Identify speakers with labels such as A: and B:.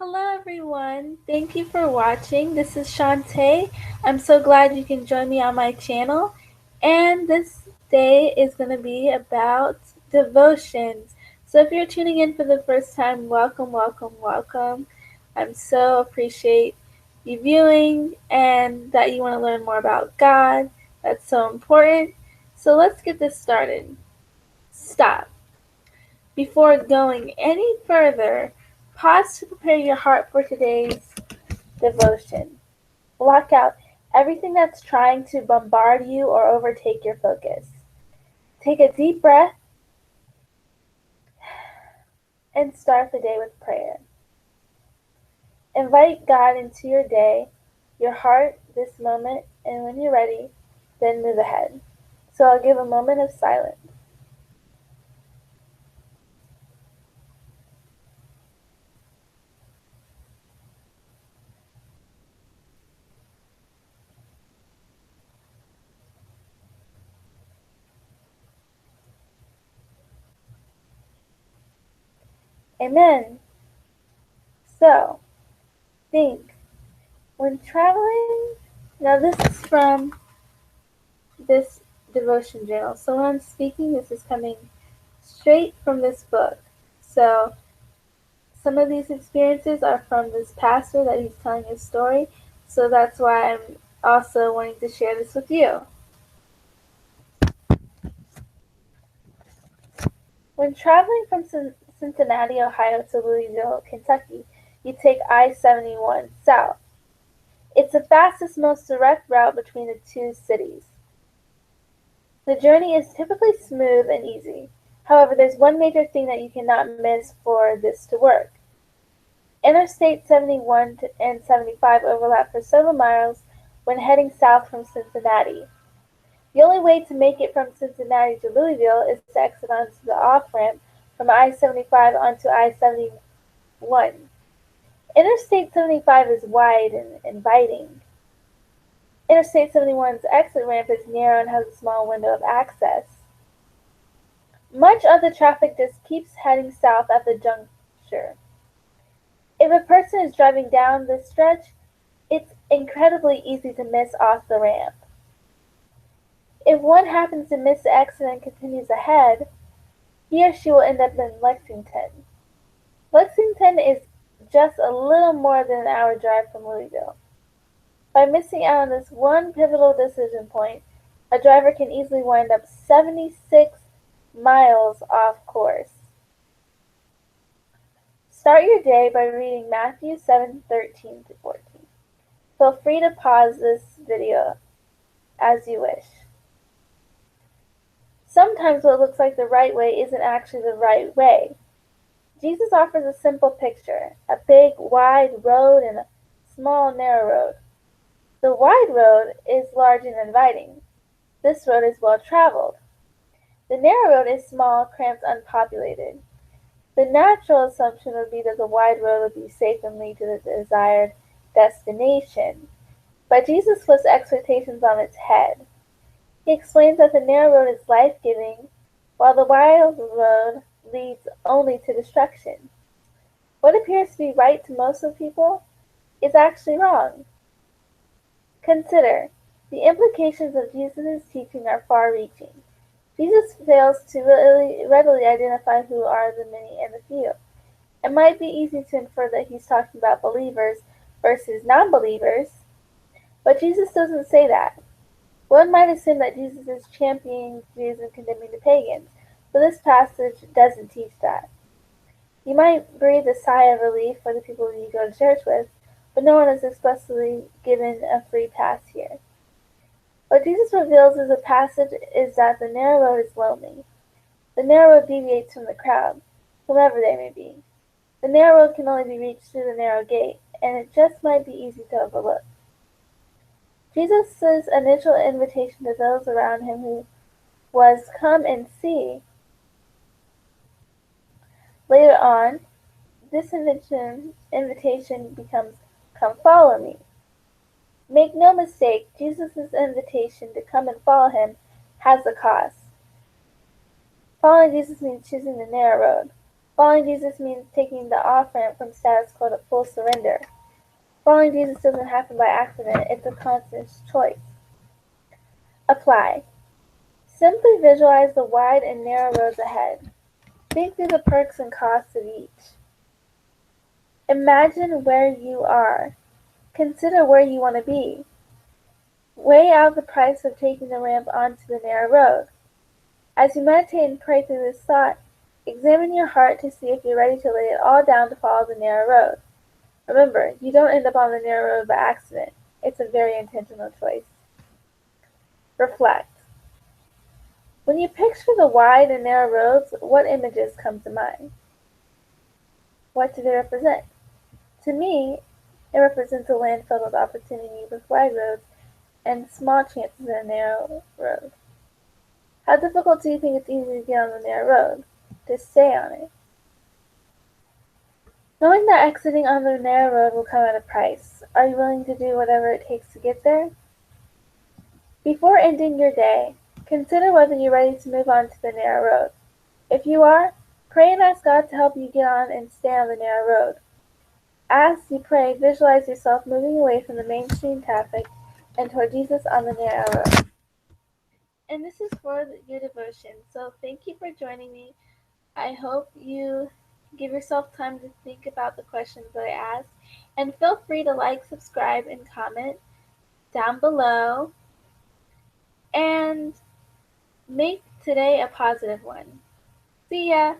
A: Hello everyone, thank you for watching. This is Shantae. I'm so glad you can join me on my channel. And this day is going to be about devotions. So if you're tuning in for the first time, welcome, welcome, welcome. I'm so appreciate you viewing and that you want to learn more about God. That's so important. So let's get this started. Stop. Before going any further, pause to prepare your heart for today's devotion. Block out everything that's trying to bombard you or overtake your focus. Take a deep breath and start the day with prayer. Invite God into your day, your heart, this moment, and when you're ready, then move ahead. So I'll give a moment of silence. Amen. So, think. When traveling, now this is from this devotion journal. So when I'm speaking, this is coming straight from this book. So some of these experiences are from this pastor that he's telling his story. So that's why I'm also wanting to share this with you. When traveling from Cincinnati, Ohio to Louisville, Kentucky, you take I-71 south. It's the fastest, most direct route between the two cities. The journey is typically smooth and easy. However, there's one major thing that you cannot miss for this to work. Interstate 71 and 75 overlap for several miles when heading south from Cincinnati. The only way to make it from Cincinnati to Louisville is to exit onto the off-ramp from I-75 onto I-71. Interstate 75 is wide and inviting. Interstate 71's exit ramp is narrow and has a small window of access. Much of the traffic just keeps heading south at the juncture. If a person is driving down this stretch, it's incredibly easy to miss off the ramp. If one happens to miss the exit and continues ahead, he or she will end up in Lexington. Lexington is just a little more than an hour drive from Louisville. By missing out on this one pivotal decision point, a driver can easily wind up 76 miles off course. Start your day by reading Matthew 7:13-14. Feel free to pause this video as you wish. Sometimes what looks like the right way isn't actually the right way. Jesus offers a simple picture: a big, wide road and a small, narrow road. The wide road is large and inviting. This road is well traveled. The narrow road is small, cramped, unpopulated. The natural assumption would be that the wide road would be safe and lead to the desired destination. But Jesus flips expectations on its head. He explains that the narrow road is life-giving, while the wide road leads only to destruction. What appears to be right to most of the people is actually wrong. Consider, the implications of Jesus' teaching are far-reaching. Jesus fails to readily identify who are the many and the few. It might be easy to infer that he's talking about believers versus non-believers, but Jesus doesn't say that. One might assume that Jesus is championing Jews and condemning the pagans, but this passage doesn't teach that. You might breathe a sigh of relief for the people you go to church with, but no one is explicitly given a free pass here. What Jesus reveals in the passage is that the narrow road is lonely. The narrow road deviates from the crowd, whomever they may be. The narrow road can only be reached through the narrow gate, and it just might be easy to overlook. Jesus' initial invitation to those around him who was "Come and see." Later on, this invitation becomes "Come follow me." Make no mistake, Jesus' invitation to come and follow him has a cost. Following Jesus means choosing the narrow road. Following Jesus means taking the off-ramp from status quo to full surrender. Following Jesus doesn't happen by accident, it's a conscious choice. Apply. Simply visualize the wide and narrow roads ahead. Think through the perks and costs of each. Imagine where you are. Consider where you want to be. Weigh out the price of taking the ramp onto the narrow road. As you meditate and pray through this thought, examine your heart to see if you're ready to lay it all down to follow the narrow road. Remember, you don't end up on the narrow road by accident. It's a very intentional choice. Reflect. When you picture the wide and narrow roads, what images come to mind? What do they represent? To me, it represents a land filled with opportunity with wide roads and small chances in a narrow road. How difficult do you think it's easy to get on the narrow road? To stay on it. Knowing that exiting on the narrow road will come at a price, are you willing to do whatever it takes to get there? Before ending your day, consider whether you're ready to move on to the narrow road. If you are, pray and ask God to help you get on and stay on the narrow road. As you pray, visualize yourself moving away from the mainstream traffic and toward Jesus on the narrow road. And this is for your devotion, so thank you for joining me. I hope you give yourself time to think about the questions that I asked, and feel free to like, subscribe, and comment down below, and make today a positive one. See ya!